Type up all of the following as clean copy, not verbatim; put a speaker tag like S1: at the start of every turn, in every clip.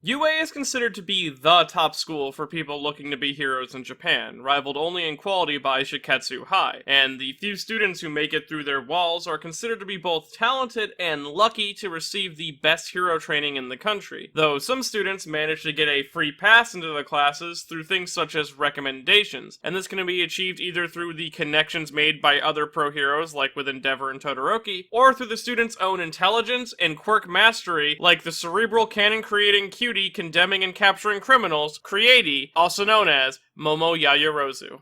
S1: UA is considered to be the top school for people looking to be heroes in Japan, rivaled only in quality by Shiketsu High, and the few students who make it through their walls are considered to be both talented and lucky to receive the best hero training in the country, though some students manage to get a free pass into the classes through things such as recommendations, and this can be achieved either through the connections made by other pro heroes like with Endeavor and Todoroki, or through the student's own intelligence and quirk mastery like the cerebral cannon creating cutie condemning and capturing criminals, Creati, also known as Momo Yaoyorozu.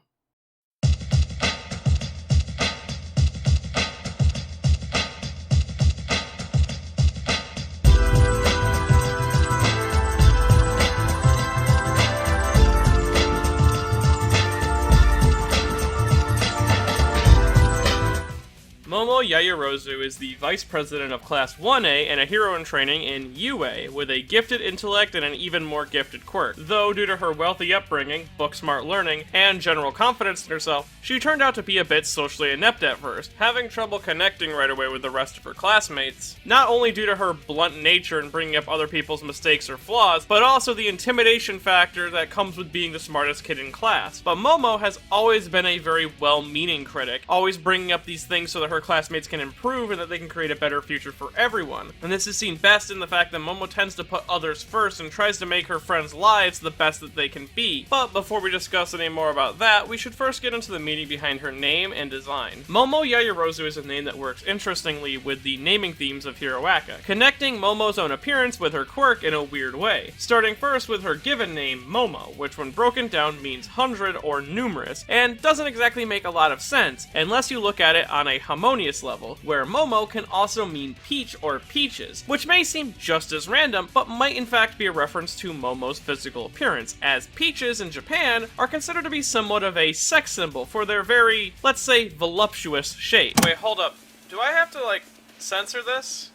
S1: Momo Yaoyorozu is the Vice President of Class 1A and a hero in training in UA, with a gifted intellect and an even more gifted quirk. Though due to her wealthy upbringing, book-smart learning, and general confidence in herself, she turned out to be a bit socially inept at first, having trouble connecting right away with the rest of her classmates. Not only due to her blunt nature and bringing up other people's mistakes or flaws, but also the intimidation factor that comes with being the smartest kid in class. But Momo has always been a very well-meaning critic, always bringing up these things so that her classmates can improve and that they can create a better future for everyone. And this is seen best in the fact that Momo tends to put others first and tries to make her friends' lives the best that they can be. But before we discuss any more about that, we should first get into the meaning behind her name and design. Momo Yaoyorozu is a name that works interestingly with the naming themes of Hero Aca, connecting Momo's own appearance with her quirk in a weird way. Starting first with her given name, Momo, which when broken down means hundred or numerous, and doesn't exactly make a lot of sense unless you look at it on a harmonious level, where Momo can also mean peach or peaches, which may seem just as random, but might in fact be a reference to Momo's physical appearance, as peaches in Japan are considered to be somewhat of a sex symbol for their very, let's say, voluptuous shape. Wait, hold up. Do I have to, censor this?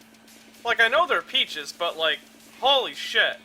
S1: I know they're peaches, but, holy shit.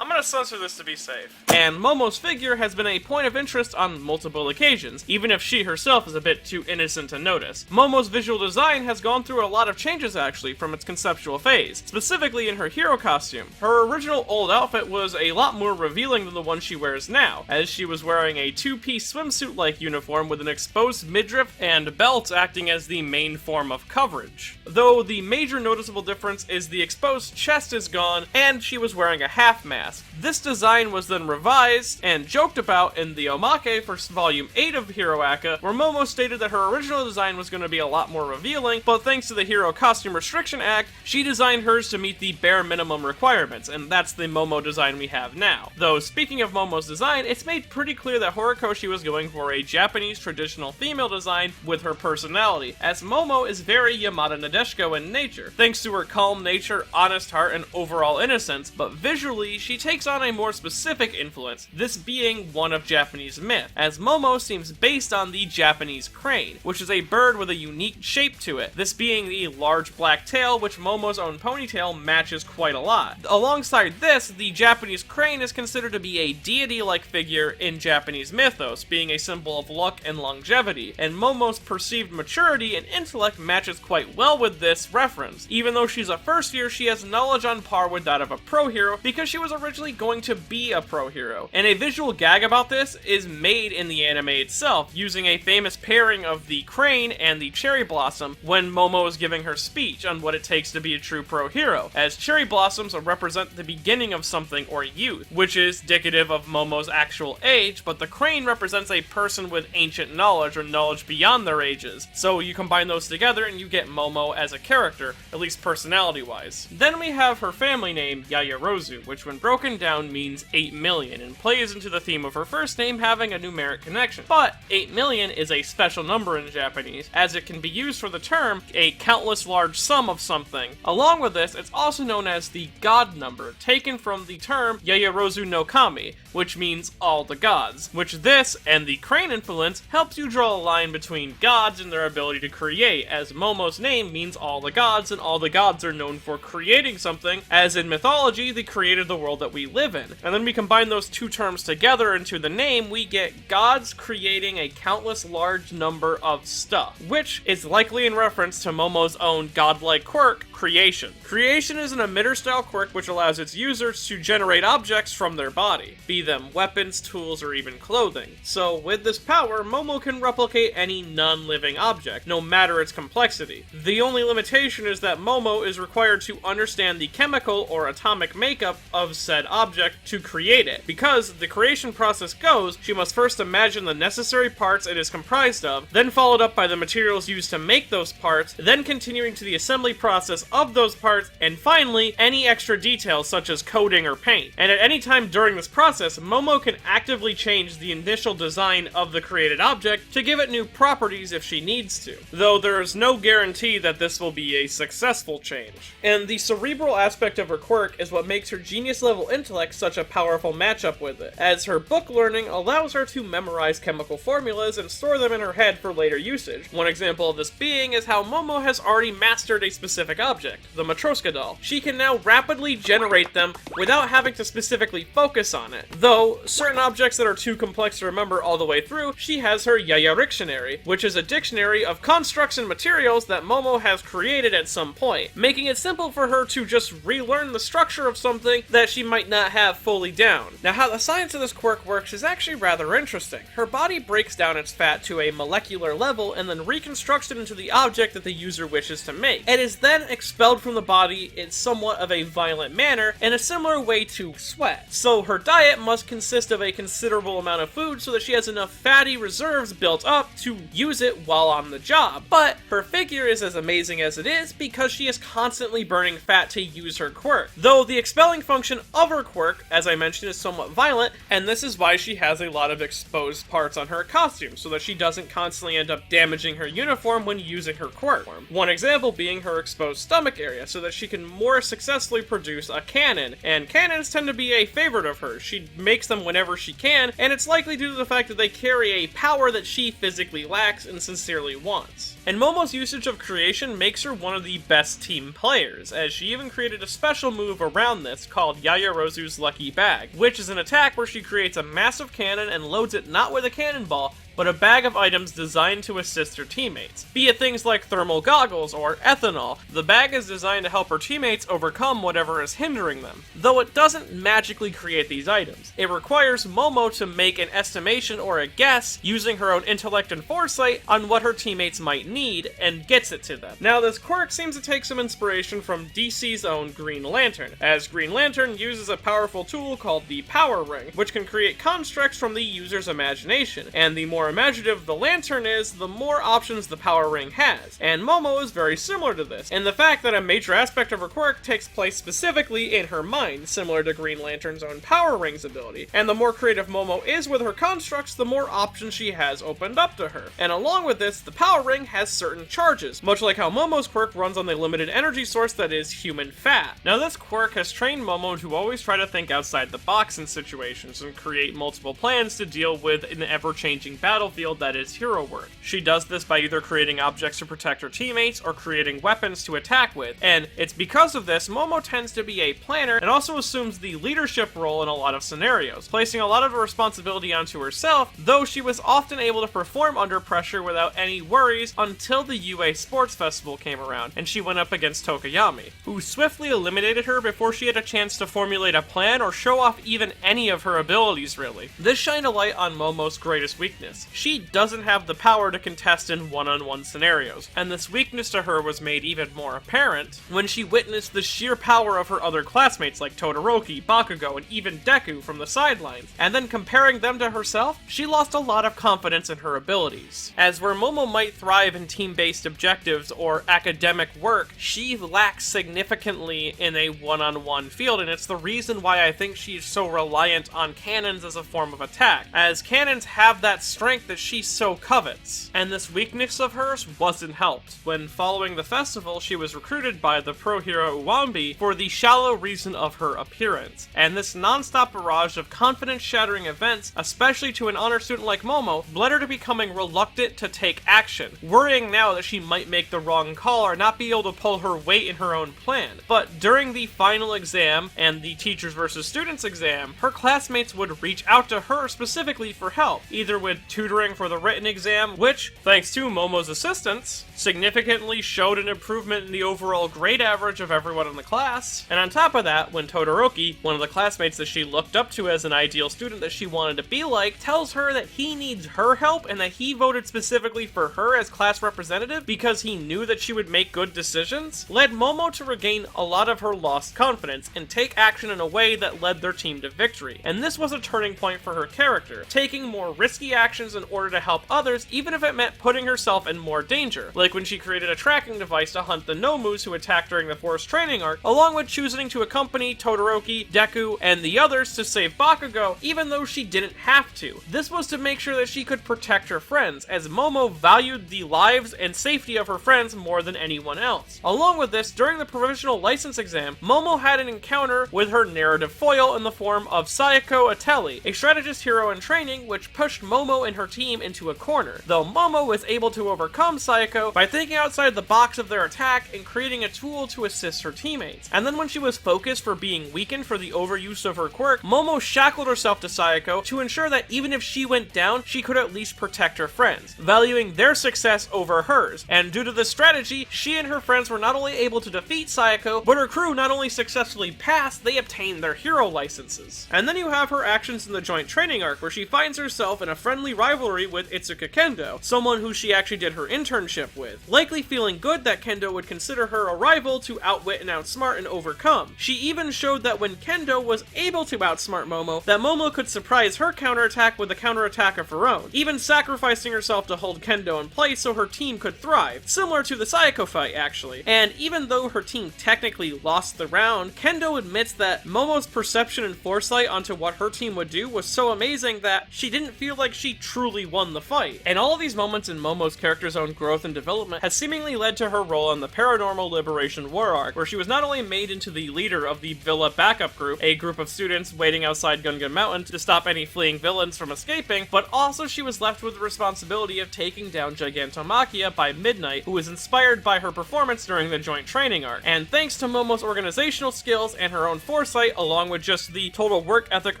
S1: I'm gonna censor this to be safe. And Momo's figure has been a point of interest on multiple occasions, even if she herself is a bit too innocent to notice. Momo's visual design has gone through a lot of changes actually from its conceptual phase, specifically in her hero costume. Her original old outfit was a lot more revealing than the one she wears now, as she was wearing a two-piece swimsuit-like uniform with an exposed midriff and belt acting as the main form of coverage. Though the major noticeable difference is the exposed chest is gone, and she was wearing a half mask. This design was then revised and joked about in the Omake for Volume 8 of Hero Aca, where Momo stated that her original design was going to be a lot more revealing, but thanks to the Hero Costume Restriction Act, she designed hers to meet the bare minimum requirements, and that's the Momo design we have now. Though, speaking of Momo's design, it's made pretty clear that Horikoshi was going for a Japanese traditional female design with her personality, as Momo is very Yamada Nadeshiko in nature, thanks to her calm nature, honest heart, and overall innocence, but visually, she takes on a more specific influence, this being one of Japanese myth, as Momo seems based on the Japanese crane, which is a bird with a unique shape to it, this being the large black tail which Momo's own ponytail matches quite a lot. Alongside this, the Japanese crane is considered to be a deity-like figure in Japanese mythos, being a symbol of luck and longevity, and Momo's perceived maturity and intellect matches quite well with this reference. Even though she's a first year, she has knowledge on par with that of a pro hero because she was originally going to be a pro hero. And a visual gag about this is made in the anime itself, using a famous pairing of the crane and the cherry blossom when Momo is giving her speech on what it takes to be a true pro hero, as cherry blossoms represent the beginning of something or youth, which is indicative of Momo's actual age, but the crane represents a person with ancient knowledge or knowledge beyond their ages. So you combine those together and you get Momo as a character, at least personality-wise. Then we have her family name, Yaoyorozu, which when broken down means 8 million and plays into the theme of her first name having a numeric connection. But 8 million is a special number in Japanese, as it can be used for the term a countless large sum of something. Along with this, it's also known as the god number, taken from the term Yaoyorozu no Kami, which means all the gods, which this and the crane influence helps you draw a line between gods and their ability to create, as Momo's name means all the gods, and all the gods are known for creating something, as in mythology, they created the world that we live in. And then we combine those two terms together into the name, we get gods creating a countless large number of stuff, which is likely in reference to Momo's own godlike quirk, creation. Creation is an emitter-style quirk which allows its users to generate objects from their body, be them weapons, tools, or even clothing. So with this power, Momo can replicate any non-living object, no matter its complexity. The only limitation is that Momo is required to understand the chemical or atomic makeup of said object to create it. Because the creation process goes, she must first imagine the necessary parts it is comprised of, then followed up by the materials used to make those parts, then continuing to the assembly process of those parts, and finally, any extra details such as coding or paint. And at any time during this process, Momo can actively change the initial design of the created object to give it new properties if she needs to, though there is no guarantee that this will be a successful change. And the cerebral aspect of her quirk is what makes her genius-level intellect such a powerful matchup with it, as her book learning allows her to memorize chemical formulas and store them in her head for later usage. One example of this being is how Momo has already mastered a specific object, the Matroska doll. She can now rapidly generate them without having to specifically focus on it. Though, certain objects that are too complex to remember all the way through, she has her Yaoyorozu, which is a dictionary of constructs and materials that Momo has created at some point, making it simple for her to just relearn the structure of something that she might not have fully down. Now, how the science of this quirk works is actually rather interesting. Her body breaks down its fat to a molecular level and then reconstructs it into the object that the user wishes to make. It is then expelled from the body in somewhat of a violent manner in a similar way to sweat. So her diet must consist of a considerable amount of food so that she has enough fatty reserves built up to use it while on the job. But her figure is as amazing as it is because she is constantly burning fat to use her quirk. Though the expelling function of her quirk, as I mentioned, is somewhat violent, and this is why she has a lot of exposed parts on her costume, so that she doesn't constantly end up damaging her uniform when using her quirk. One example being her exposed stomach area, so that she can more successfully produce a cannon, and cannons tend to be a favorite of hers. She makes them whenever she can, and it's likely due to the fact that they carry a power that she physically lacks and sincerely wants. And Momo's usage of creation makes her one of the best team players, as she even created a special move around this called Yaoyorozu's Lucky Bag, which is an attack where she creates a massive cannon and loads it not with a cannonball, but a bag of items designed to assist her teammates. Be it things like thermal goggles or ethanol, the bag is designed to help her teammates overcome whatever is hindering them. Though it doesn't magically create these items, it requires Momo to make an estimation or a guess using her own intellect and foresight on what her teammates might need, and gets it to them. Now, this quirk seems to take some inspiration from DC's own Green Lantern, as Green Lantern uses a powerful tool called the Power Ring, which can create constructs from the user's imagination, and the more imaginative the lantern is, the more options the Power Ring has, and Momo is very similar to this, in the fact that a major aspect of her quirk takes place specifically in her mind, similar to Green Lantern's own Power Ring's ability, and the more creative Momo is with her constructs, the more options she has opened up to her. And along with this, the Power Ring has certain charges, much like how Momo's quirk runs on the limited energy source that is human fat. Now, this quirk has trained Momo to always try to think outside the box in situations and create multiple plans to deal with an ever-changing battlefield that is hero work. She does this by either creating objects to protect her teammates or creating weapons to attack with, and it's because of this Momo tends to be a planner and also assumes the leadership role in a lot of scenarios, placing a lot of the responsibility onto herself, though she was often able to perform under pressure without any worries until the UA Sports Festival came around and she went up against Tokoyami, who swiftly eliminated her before she had a chance to formulate a plan or show off even any of her abilities really. This shined a light on Momo's greatest weakness. She doesn't have the power to contest in one-on-one scenarios, and this weakness to her was made even more apparent when she witnessed the sheer power of her other classmates like Todoroki, Bakugo, and even Deku from the sidelines, and then comparing them to herself, she lost a lot of confidence in her abilities. As where Momo might thrive in team-based objectives or academic work, she lacks significantly in a one-on-one field, and it's the reason why I think she's so reliant on cannons as a form of attack, as cannons have that strength strength that she so covets. And this weakness of hers wasn't helped when, following the festival, she was recruited by the pro hero Uwambi for the shallow reason of her appearance. And this non-stop barrage of confidence-shattering events, especially to an honor student like Momo, led her to becoming reluctant to take action, worrying now that she might make the wrong call or not be able to pull her weight in her own plan. But during the final exam and the teachers versus students exam, her classmates would reach out to her specifically for help, either with tutoring for the written exam, which, thanks to Momo's assistance, significantly showed an improvement in the overall grade average of everyone in the class. And on top of that, when Todoroki, one of the classmates that she looked up to as an ideal student that she wanted to be like, tells her that he needs her help and that he voted specifically for her as class representative because he knew that she would make good decisions, led Momo to regain a lot of her lost confidence and take action in a way that led their team to victory. And this was a turning point for her character, taking more risky actions in order to help others, even if it meant putting herself in more danger, like when she created a tracking device to hunt the Nomus who attacked during the forest training arc, along with choosing to accompany Todoroki, Deku, and the others to save Bakugo, even though she didn't have to. This was to make sure that she could protect her friends, as Momo valued the lives and safety of her friends more than anyone else. Along with this, during the provisional license exam, Momo had an encounter with her narrative foil in the form of Sayako Ateli, a strategist hero in training, which pushed Momo and her team into a corner, though Momo was able to overcome Sayako by thinking outside the box of their attack and creating a tool to assist her teammates. And then when she was focused for being weakened for the overuse of her quirk, Momo shackled herself to Sayako to ensure that even if she went down, she could at least protect her friends, valuing their success over hers. And due to this strategy, she and her friends were not only able to defeat Sayako, but her crew not only successfully passed, they obtained their hero licenses. And then you have her actions in the joint training arc, where she finds herself in a friendly rivalry with Itsuka Kendo, someone who she actually did her internship with, likely feeling good that Kendo would consider her a rival to outwit and outsmart and overcome. She even showed that when Kendo was able to outsmart Momo, that Momo could surprise her counterattack with a counterattack of her own, even sacrificing herself to hold Kendo in place so her team could thrive, similar to the Sayako fight actually. And even though her team technically lost the round, Kendo admits that Momo's perception and foresight onto what her team would do was so amazing that she didn't feel like she truly won the fight. And all of these moments in Momo's character's own growth and development has seemingly led to her role in the Paranormal Liberation War arc, where she was not only made into the leader of the Villa backup group, a group of students waiting outside Gungan Mountain to stop any fleeing villains from escaping, but also she was left with the responsibility of taking down Gigantomachia by midnight, who was inspired by her performance during the joint training arc. And thanks to Momo's organizational skills and her own foresight, along with just the total work ethic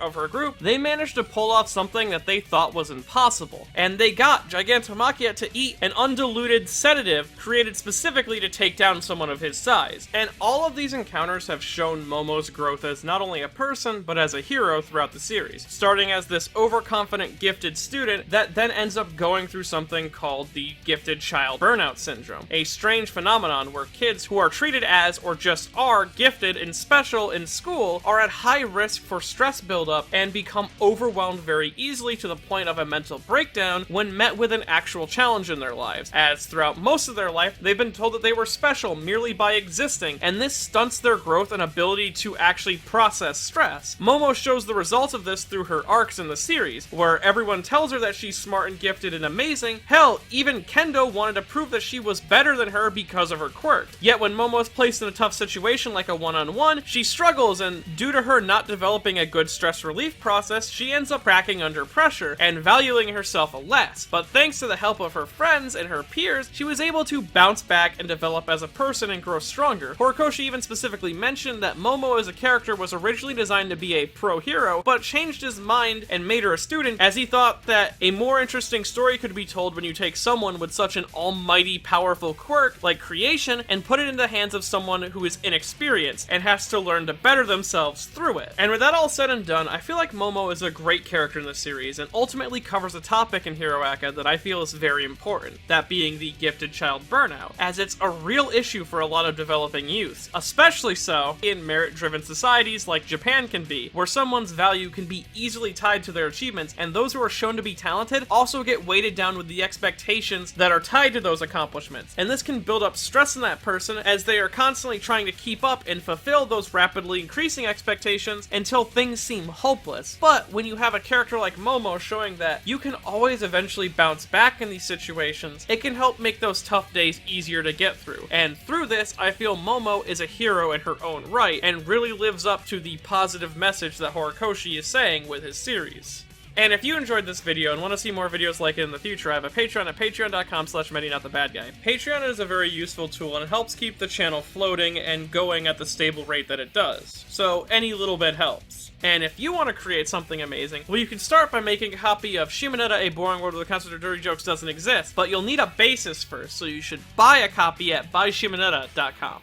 S1: of her group, they managed to pull off something that they thought was impossible. And they got Gigantomachia to eat an undiluted sedative created specifically to take down someone of his size. And all of these encounters have shown Momo's growth as not only a person, but as a hero throughout the series, starting as this overconfident gifted student that then ends up going through something called the gifted child burnout syndrome, a strange phenomenon where kids who are treated as or just are gifted and special in school are at high risk for stress buildup and become overwhelmed very easily to the point of a mental breakdown when met with an actual challenge in their lives, as throughout most of their life they've been told that they were special merely by existing, and this stunts their growth and ability to actually process stress. Momo shows the results of this through her arcs in the series, where everyone tells her that she's smart and gifted and amazing. Hell, even Kendo wanted to prove that she was better than her because of her quirk. Yet when Momo is placed in a tough situation like a one-on-one, she struggles, and due to her not developing a good stress relief process, she ends up cracking under pressure and valuing herself less. But thanks to the help of her friends and her peers, she was able to bounce back and develop as a person and grow stronger. Horikoshi even specifically mentioned that Momo as a character was originally designed to be a pro hero, but changed his mind and made her a student, as he thought that a more interesting story could be told when you take someone with such an almighty powerful quirk like creation and put it in the hands of someone who is inexperienced and has to learn to better themselves through it. And with that all said and done, I feel like Momo is a great character in the series and ultimately covers a topic in Hero Aca that I feel is very important, that being the gifted child burnout, as it's a real issue for a lot of developing youths, especially so in merit-driven societies like Japan can be, where someone's value can be easily tied to their achievements, and those who are shown to be talented also get weighted down with the expectations that are tied to those accomplishments. And this can build up stress in that person as they are constantly trying to keep up and fulfill those rapidly increasing expectations until things seem hopeless. But when you have a character like Momo showing that you can always eventually bounce back in these situations, it can help make those tough days easier to get through. And through this, I feel Momo is a hero in her own right, and really lives up to the positive message that Horikoshi is saying with his series. And if you enjoyed this video and want to see more videos like it in the future, I have a Patreon at patreon.com/MetinotTheBadGuy. Patreon is a very useful tool and it helps keep the channel floating and going at the stable rate that it does. So any little bit helps. And if you want to create something amazing, well, you can start by making a copy of Shimoneta, A Boring World Where the Concept of Dirty Jokes Doesn't Exist, but you'll need a basis first, so you should buy a copy at buyshimoneta.com.